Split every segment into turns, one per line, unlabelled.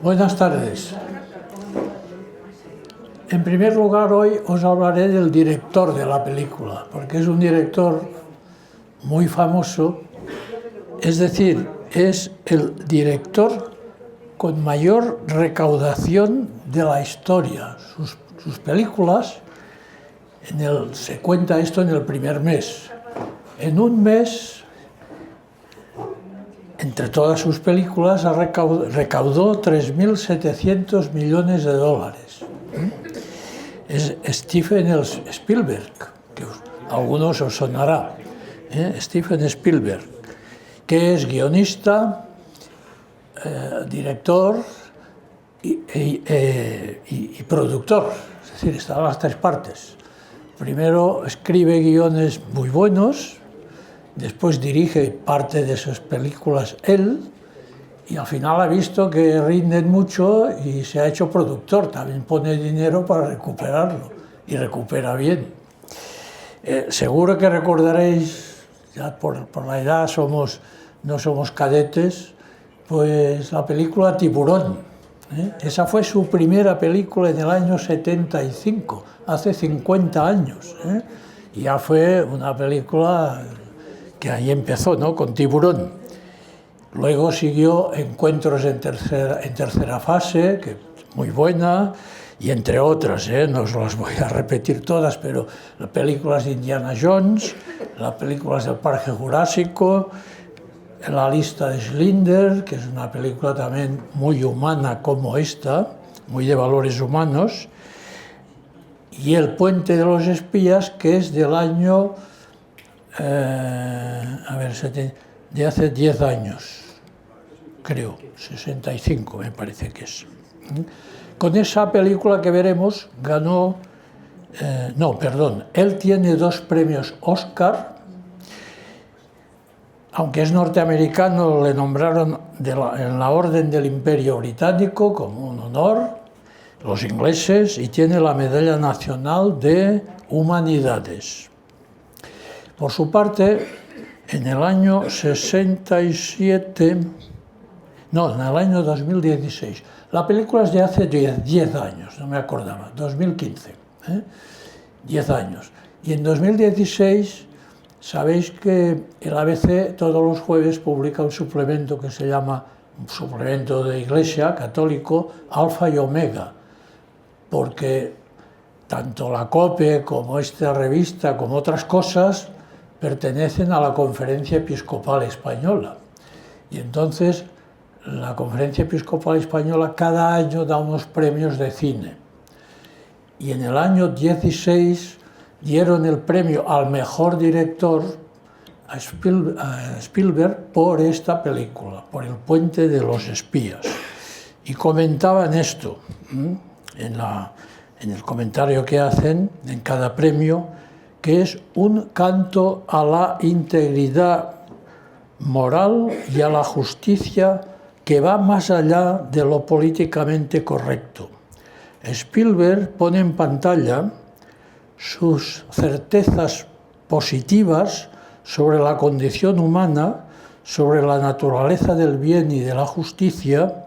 Buenas tardes. En primer lugar, hoy os hablaré del director de la película, porque es un director muy famoso, es decir, es el director con mayor recaudación de la historia. Sus películas, se cuenta esto en el primer mes. En un mes, entre todas sus películas, recaudó 3.700 millones de dólares. Es Steven Spielberg, que a algunos os sonará. Steven Spielberg, que es guionista, director y productor, es decir, está en las tres partes. Primero escribe guiones muy buenos, después dirige parte de sus películas él, y al final ha visto que rinden mucho y se ha hecho productor, también pone dinero para recuperarlo, y recupera bien. Seguro que recordaréis, ya por la edad no somos cadetes, pues la película Tiburón. Esa fue su primera película en el año 75, hace 50 años. Y ya fue una película que ahí empezó, ¿no?, con Tiburón. Luego siguió Encuentros en tercera fase, que es muy buena, y entre otras, no os las voy a repetir todas, pero las películas de Indiana Jones, las películas del Parque Jurásico, La lista de Schindler, que es una película también muy humana como esta, muy de valores humanos, y El puente de los espías, que es del año, de hace 10 años, creo, 65 me parece que es. Con esa película que veremos ganó, él tiene 2 premios Oscar. Aunque es norteamericano, le nombraron en la Orden del Imperio Británico como un honor, los ingleses, y tiene la Medalla Nacional de Humanidades. Por su parte, en el año 2016, la película es de hace 10 años, no me acordaba, 2015, 10 años. Y en 2016, sabéis que el ABC todos los jueves publica un suplemento que se llama, un suplemento de Iglesia católico, Alfa y Omega, porque tanto la COPE como esta revista, como otras cosas, pertenecen a la Conferencia Episcopal Española. Y entonces la Conferencia Episcopal Española cada año da unos premios de cine. Y en el año 16 dieron el premio al mejor director a Spielberg por esta película, por El puente de los espías. Y comentaban esto, en el comentario que hacen en cada premio, que es un canto a la integridad moral y a la justicia que va más allá de lo políticamente correcto. Spielberg pone en pantalla sus certezas positivas sobre la condición humana, sobre la naturaleza del bien y de la justicia,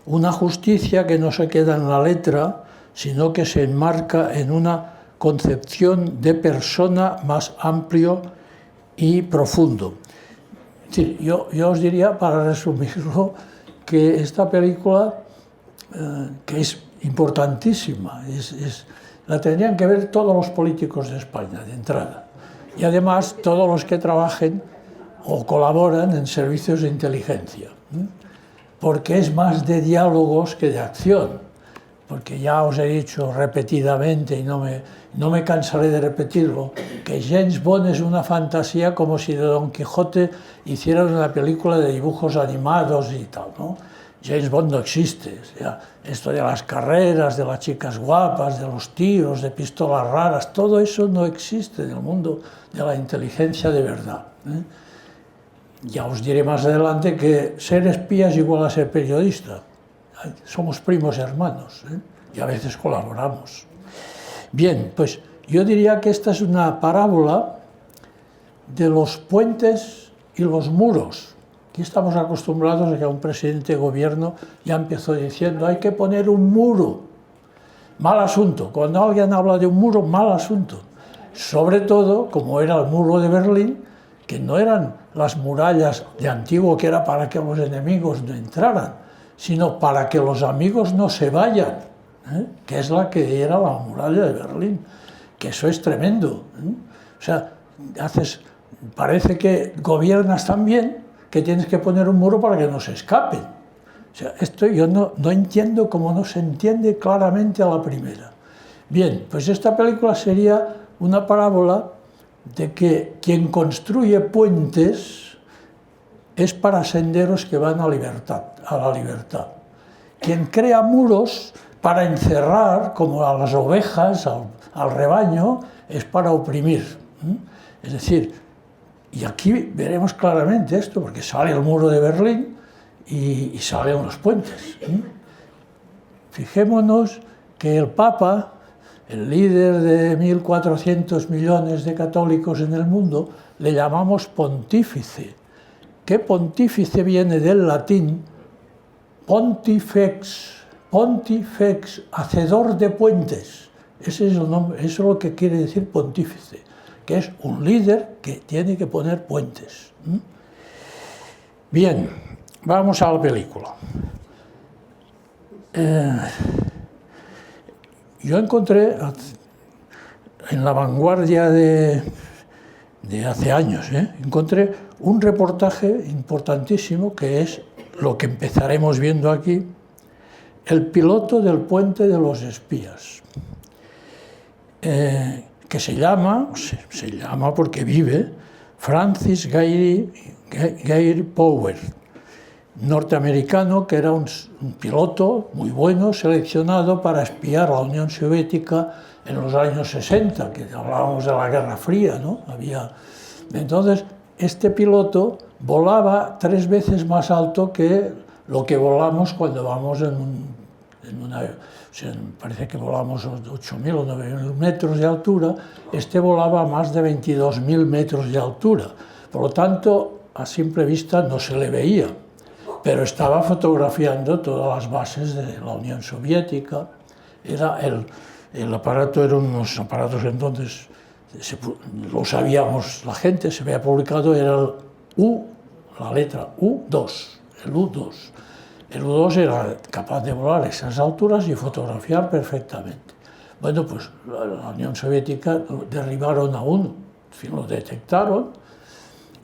una justicia que no se queda en la letra, sino que se enmarca en una concepción de persona más amplio y profundo. Sí, yo os diría, para resumirlo, que esta película, que es importantísima, la tendrían que ver todos los políticos de España, de entrada. Y además todos los que trabajen o colaboran en servicios de inteligencia, porque es más de diálogos que de acción. Porque ya os he dicho repetidamente, y no me cansaré de repetirlo, que James Bond es una fantasía como si de Don Quijote hicieran una película de dibujos animados y tal, ¿no? James Bond no existe. O sea, esto de las carreras, de las chicas guapas, de los tiros, de pistolas raras, todo eso no existe en el mundo de la inteligencia de verdad. Ya os diré más adelante que ser espía es igual a ser periodista. Somos primos hermanos, y a veces colaboramos. Bien, pues yo diría que esta es una parábola de los puentes y los muros. Aquí estamos acostumbrados a que un presidente de gobierno ya empezó diciendo hay que poner un muro. Mal asunto. Cuando alguien habla de un muro, mal asunto. Sobre todo, como era el muro de Berlín, que no eran las murallas de antiguo que era para que los enemigos no entraran, sino para que los amigos no se vayan, que es la que era la muralla de Berlín, que eso es tremendo. O sea, parece que gobiernas tan bien que tienes que poner un muro para que no se escapen. O sea, esto yo no entiendo cómo no se entiende claramente a la primera. Bien, pues esta película sería una parábola de que quien construye puentes es para senderos que van a la libertad. Quien crea muros para encerrar, como a las ovejas, al rebaño, es para oprimir. Es decir, y aquí veremos claramente esto, porque sale el muro de Berlín y salen los puentes. Fijémonos que el Papa, el líder de 1.400 millones de católicos en el mundo, le llamamos pontífice, que pontífice viene del latín pontifex, hacedor de puentes. Ese es el nombre, eso es lo que quiere decir pontífice, que es un líder que tiene que poner puentes. Bien, vamos a la película. Yo encontré en La Vanguardia de hace años, encontré un reportaje importantísimo que es lo que empezaremos viendo aquí, el piloto del puente de los espías, que se llama porque vive Francis Gary Power, norteamericano que era un piloto muy bueno, seleccionado para espiar la Unión Soviética en los años 60, que hablábamos de la Guerra Fría, ¿no? Entonces, este piloto volaba 3 veces más alto que lo que volamos cuando vamos parece que volamos 8.000 o 9.000 metros de altura, este volaba a más de 22.000 metros de altura. Por lo tanto, a simple vista no se le veía, pero estaba fotografiando todas las bases de la Unión Soviética. El aparato eran unos aparatos entonces, lo sabíamos la gente, se había publicado, era la letra U2, el U2. El U2 era capaz de volar a esas alturas y fotografiar perfectamente. Bueno, pues la Unión Soviética derribaron a uno, en fin, lo detectaron,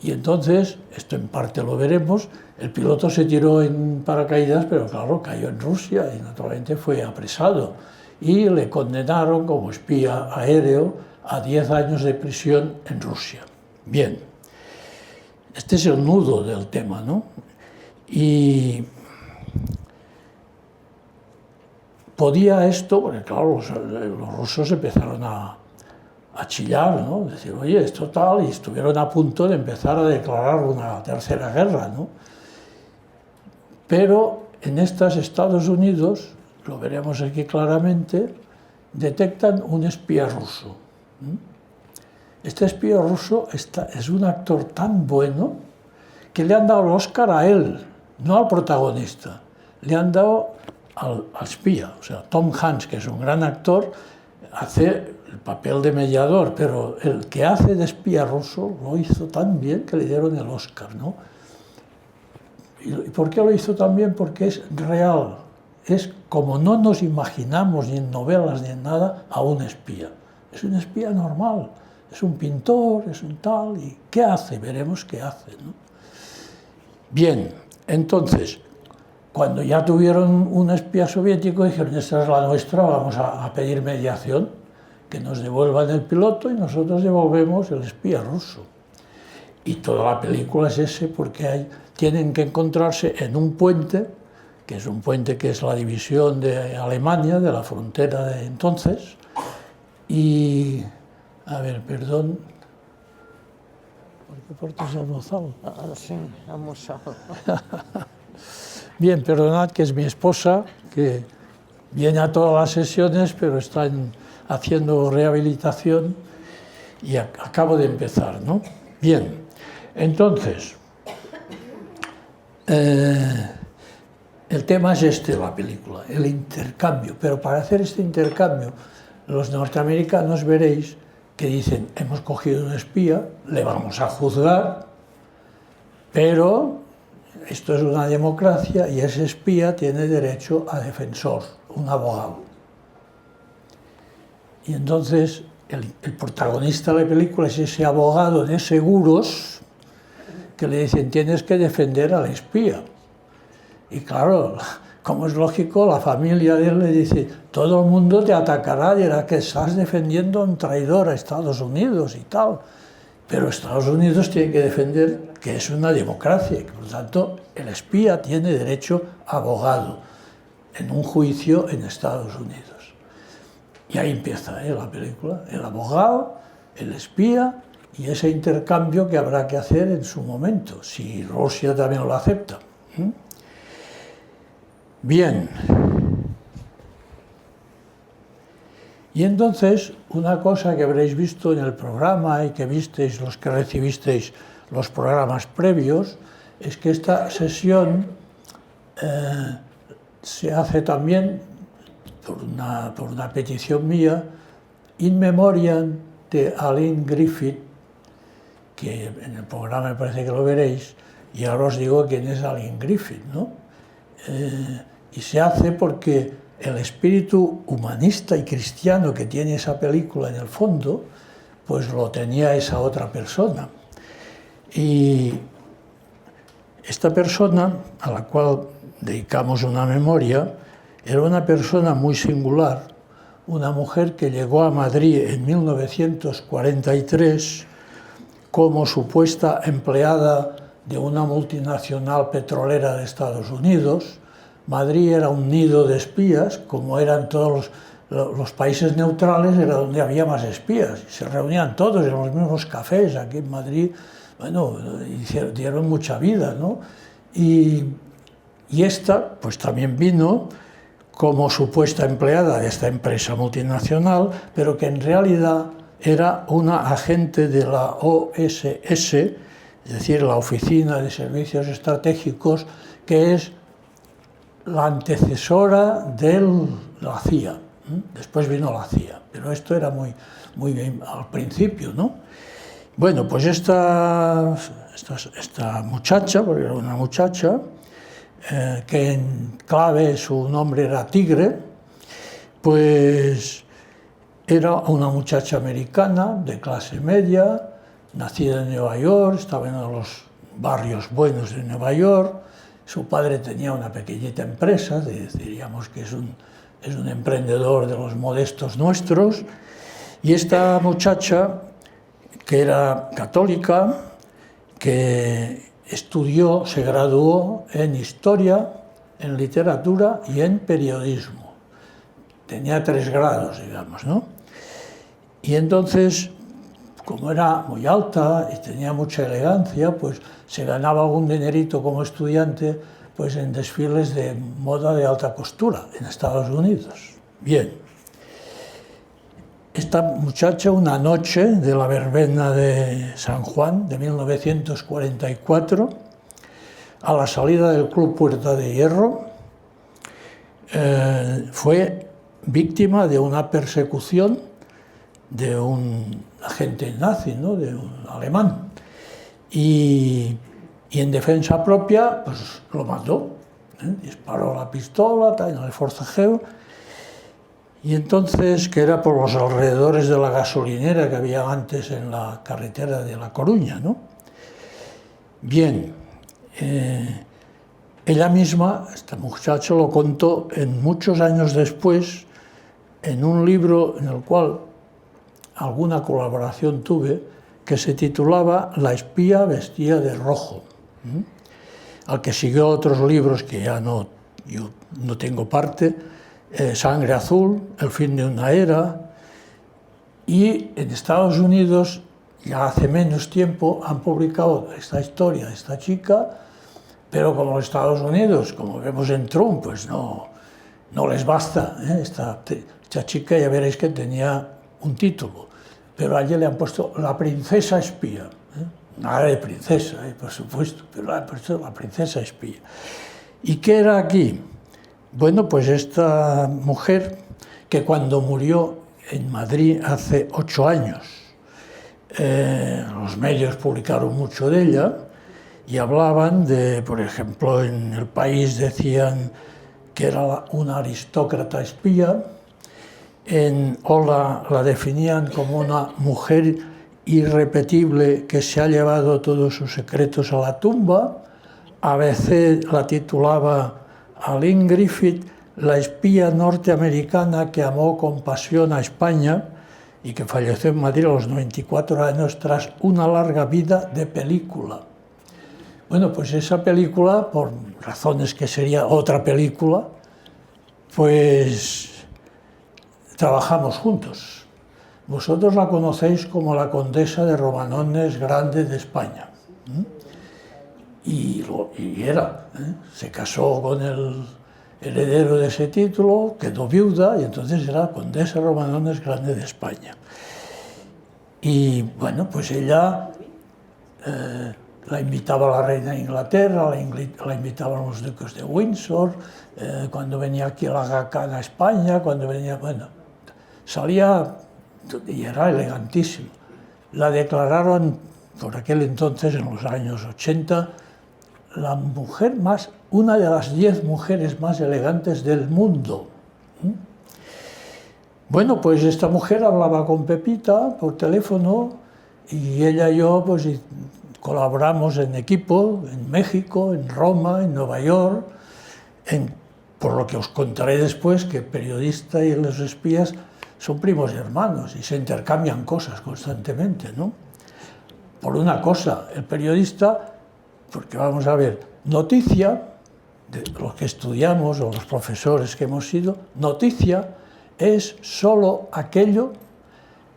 y entonces, esto en parte lo veremos, el piloto se tiró en paracaídas, pero claro, cayó en Rusia y naturalmente fue apresado y le condenaron como espía aéreo a 10 años de prisión en Rusia. Bien, este es el nudo del tema, ¿no? Y podía esto, porque claro, los rusos empezaron a chillar, ¿no? Decir, oye, esto tal, y estuvieron a punto de empezar a declarar una tercera guerra, ¿no? Pero en estas Estados Unidos, lo veremos aquí claramente, detectan un espía ruso. Este espía ruso es un actor tan bueno que le han dado el Oscar a él, no al protagonista, le han dado al espía. O sea, Tom Hanks, que es un gran actor, hace el papel de mediador, pero el que hace de espía ruso lo hizo tan bien que le dieron el Oscar, ¿no? ¿Y por qué lo hizo tan bien? Porque es real, es como no nos imaginamos ni en novelas ni en nada a un espía. Es un espía normal, es un pintor, es un tal, ¿y qué hace? Veremos qué hace, ¿no? Bien, entonces, cuando ya tuvieron un espía soviético, dijeron, esta es la nuestra, vamos a pedir mediación, que nos devuelvan el piloto y nosotros devolvemos el espía ruso. Y toda la película es ese, porque tienen que encontrarse en un puente, que es la división de Alemania, de la frontera de entonces, y, a ver, perdón, ¿por qué portas almorzado?
Sí, almorzado.
Bien, perdonad que es mi esposa, que viene a todas las sesiones, pero está haciendo rehabilitación y acabo de empezar, ¿no? Bien, entonces, el tema es este, la película, el intercambio, pero para hacer este intercambio, los norteamericanos veréis que dicen, hemos cogido un espía, le vamos a juzgar, pero esto es una democracia y ese espía tiene derecho a defensor, un abogado. Y entonces el protagonista de la película es ese abogado de seguros que le dicen, tienes que defender al espía. Y claro, como es lógico, la familia de él le dice, todo el mundo te atacará, dirá que estás defendiendo a un traidor a Estados Unidos y tal. Pero Estados Unidos tiene que defender que es una democracia y que, por lo tanto, el espía tiene derecho a abogado en un juicio en Estados Unidos. Y ahí empieza la película, el abogado, el espía y ese intercambio que habrá que hacer en su momento, si Rusia también lo acepta. Bien. Y entonces, una cosa que habréis visto en el programa y que visteis los que recibisteis los programas previos, es que esta sesión se hace también, por una petición mía, in memoriam de Aline Griffith, que en el programa me parece que lo veréis, y ahora os digo quién es Aline Griffith, ¿no? Y se hace porque el espíritu humanista y cristiano que tiene esa película en el fondo, pues lo tenía esa otra persona. Y esta persona, a la cual dedicamos una memoria, era una persona muy singular, una mujer que llegó a Madrid en 1943 como supuesta empleada de una multinacional petrolera de Estados Unidos. Madrid era un nido de espías, como eran todos los países neutrales, era donde había más espías. Se reunían todos en los mismos cafés aquí en Madrid. Bueno, dieron mucha vida, ¿no? Y esta, pues también vino como supuesta empleada de esta empresa multinacional, pero que en realidad era una agente de la OSS, es decir, la Oficina de Servicios Estratégicos, que es la antecesora de la CIA. Después vino la CIA, pero esto era muy bien al principio, ¿no? Bueno, pues esta muchacha, porque era una muchacha, que en clave su nombre era Tigre, pues era una muchacha americana de clase media, nacida en Nueva York, estaba en uno de los barrios buenos de Nueva York. Su padre tenía una pequeñita empresa, diríamos que es un emprendedor de los modestos nuestros, y esta muchacha, que era católica, que estudió, se graduó en Historia, en Literatura y en Periodismo. Tenía 3 grados, digamos, ¿no? Y entonces, como era muy alta y tenía mucha elegancia, pues se ganaba algún dinerito como estudiante pues en desfiles de moda de alta costura en Estados Unidos. Bien. Esta muchacha, una noche de la verbena de San Juan de 1944, a la salida del Club Puerta de Hierro, fue víctima de una persecución de un agente nazi, ¿no? De un alemán. Y en defensa propia, pues lo mató. Disparó la pistola, en el forcejeo. Y entonces, que era por los alrededores de la gasolinera que había antes en la carretera de La Coruña, ¿no? Bien, ella misma, esta muchacha, lo contó muchos años después en un libro en el cual alguna colaboración tuve, que se titulaba La espía vestida de rojo, al que siguió otros libros que ya yo no tengo parte, Sangre Azul, El fin de una era, y en Estados Unidos, ya hace menos tiempo, han publicado esta historia de esta chica, pero como los Estados Unidos, como vemos en Trump, pues no no les basta, esta chica ya veréis que tenía un título, pero a ella le han puesto la princesa espía, nada de princesa, por supuesto, pero le han puesto la princesa espía. ¿Y qué era aquí? Bueno, pues esta mujer que cuando murió en Madrid hace 8 años, los medios publicaron mucho de ella y hablaban de, por ejemplo, en El País decían que era una aristócrata espía, en Hola la definían como una mujer irrepetible que se ha llevado todos sus secretos a la tumba, ABC la titulaba Aline Griffith, la espía norteamericana que amó con pasión a España y que falleció en Madrid a los 94 años tras una larga vida de película. Bueno, pues esa película, por razones que sería otra película, pues trabajamos juntos. Vosotros la conocéis como la condesa de Romanones Grande de España. Y era, se casó con el heredero de ese título, quedó viuda y entonces era condesa Romanones Grande de España. Y bueno, pues ella la invitaba a la reina de Inglaterra, la invitaban los duques de Windsor, cuando venía aquí a la Gacana a España, cuando venía, bueno, salía y era elegantísimo. La declararon por aquel entonces, en los años 80, la mujer más, una de las 10 mujeres más elegantes del mundo. Bueno, pues esta mujer hablaba con Pepita por teléfono y ella y yo pues colaboramos en equipo en México, en Roma, en Nueva York, por lo que os contaré después que el periodista y los espías son primos y hermanos y se intercambian cosas constantemente, ¿no? Por una cosa, el periodista, porque vamos a ver, noticia, de los que estudiamos o los profesores que hemos sido, noticia es solo aquello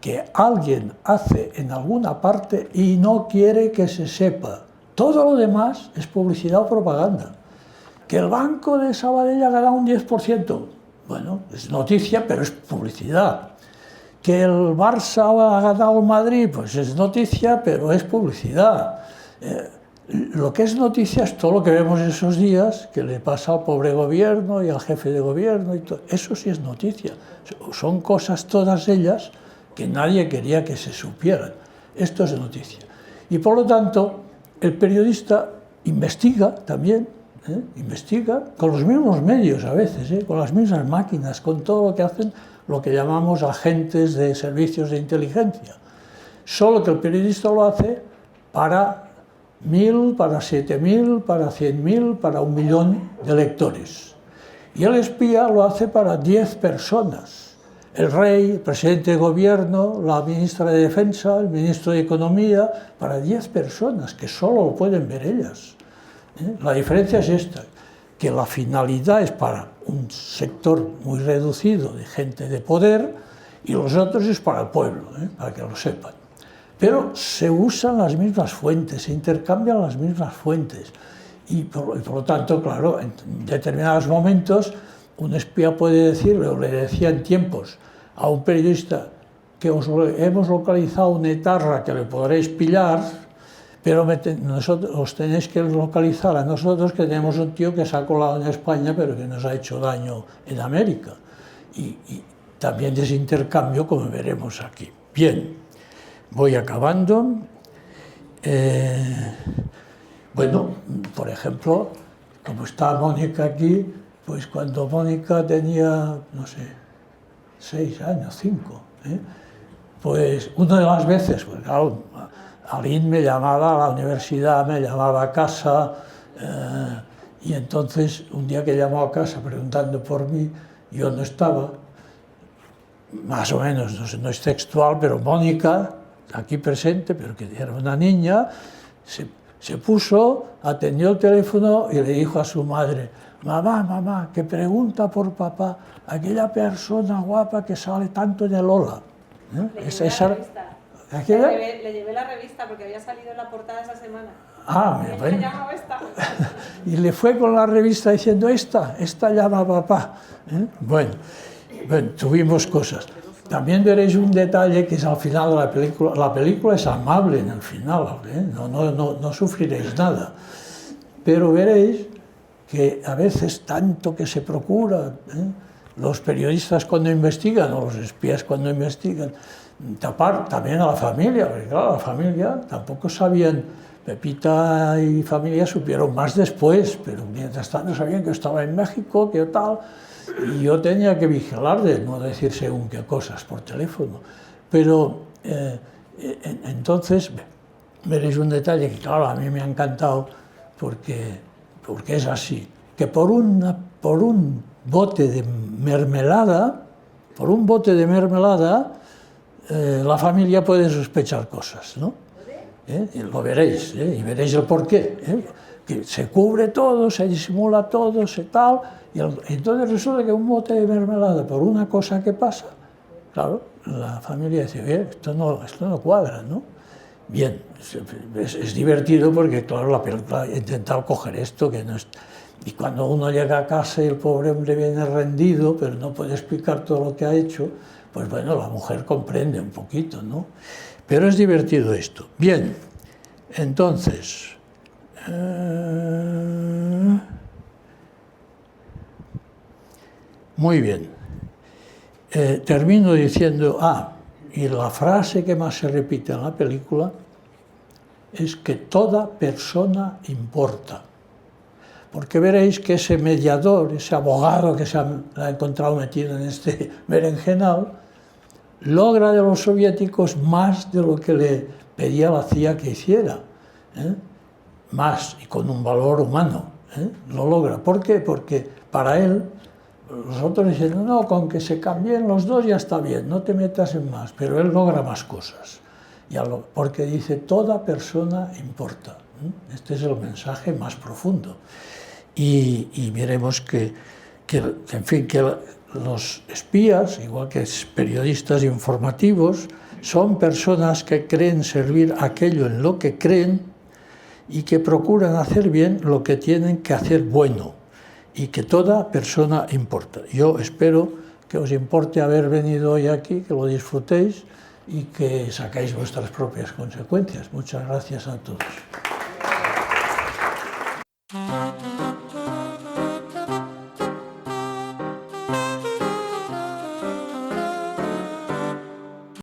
que alguien hace en alguna parte y no quiere que se sepa. Todo lo demás es publicidad o propaganda. Que el banco de Sabadell ha ganado un 10%, bueno, es noticia, pero es publicidad. Que el Barça ha ganado el Madrid, pues es noticia, pero es publicidad. Lo que es noticia es todo lo que vemos esos días, que le pasa al pobre gobierno y al jefe de gobierno, y todo. Eso sí es noticia. Son cosas todas ellas que nadie quería que se supieran. Esto es noticia. Y por lo tanto, el periodista investiga también, investiga con los mismos medios a veces, con las mismas máquinas, con todo lo que hacen lo que llamamos agentes de servicios de inteligencia. Solo que el periodista lo hace para 1000, para 7000, para 100.000, para 1 millón de lectores. Y el espía lo hace para 10 personas. El rey, el presidente de gobierno, la ministra de Defensa, el ministro de Economía, para 10 personas, que solo lo pueden ver ellas. La diferencia es esta, que la finalidad es para un sector muy reducido de gente de poder y los otros es para el pueblo, para que lo sepan. Pero se usan las mismas fuentes, se intercambian las mismas fuentes y por lo tanto, claro, en determinados momentos un espía puede decirle, o le decía en tiempos a un periodista que hemos localizado una etarra que le podréis pillar, pero os tenéis que localizar a nosotros, que tenemos un tío que se ha colado en España pero que nos ha hecho daño en América. Y también ese intercambio, como veremos aquí. Bien, voy acabando. Bueno, por ejemplo, como está Mónica aquí, pues cuando Mónica tenía, no sé, 6 años, 5, pues una de las veces, pues claro, Aline me llamaba a la universidad, me llamaba a casa, y entonces un día que llamó a casa preguntando por mí, yo no estaba, más o menos, no es textual, pero Mónica, aquí presente, pero que era una niña, se puso, atendió el teléfono y le dijo a su madre, mamá, que pregunta por papá, aquella persona guapa que sale tanto en el Hola.
Le llevé la revista.
¿Aquella?
Le llevé la revista porque había salido en la portada esa semana.
Bueno. Y le fue con la revista diciendo, esta llama a papá. Bueno, tuvimos cosas. También veréis un detalle que es al final de la película. La película es amable en el final, no sufriréis nada. Pero veréis que a veces tanto que se procura, los periodistas cuando investigan, o los espías cuando investigan, tapar también a la familia, porque claro, la familia tampoco sabían, Pepita y familia supieron más después, pero mientras tanto sabían que estaba en México, que tal, y yo tenía que vigilar de no decir según qué cosas por teléfono. Pero entonces veréis un detalle que claro, a mí me ha encantado, porque es así, que por un bote de mermelada, la familia puede sospechar cosas, ¿no? Lo veréis, y veréis el porqué, que se cubre todo, se disimula todo, tal, y entonces resulta que un bote de mermelada por una cosa que pasa, claro, la familia dice, esto no cuadra, ¿no? Bien, es divertido porque, claro, la película ha intentado coger esto, que no es... Y cuando uno llega a casa y el pobre hombre viene rendido, pero no puede explicar todo lo que ha hecho, pues bueno, la mujer comprende un poquito, ¿no? Pero es divertido esto. Bien, entonces... muy bien. Termino diciendo, y la frase que más se repite en la película es que toda persona importa. Porque veréis que ese mediador, ese abogado que se ha encontrado metido en este berenjenal, logra de los soviéticos más de lo que le pedía la CIA que hiciera, más y con un valor humano, lo logra. ¿Por qué? Porque para él, los otros dicen, no, con que se cambien los dos ya está bien, no te metas en más, pero él logra más cosas, porque dice, toda persona importa. Este es el mensaje más profundo. Y veremos que en fin, que los espías, igual que periodistas informativos, son personas que creen servir aquello en lo que creen y que procuran hacer bien lo que tienen que hacer bueno, y que toda persona importa. Yo espero que os importe haber venido hoy aquí, que lo disfrutéis y que sacáis vuestras propias consecuencias. Muchas gracias a todos.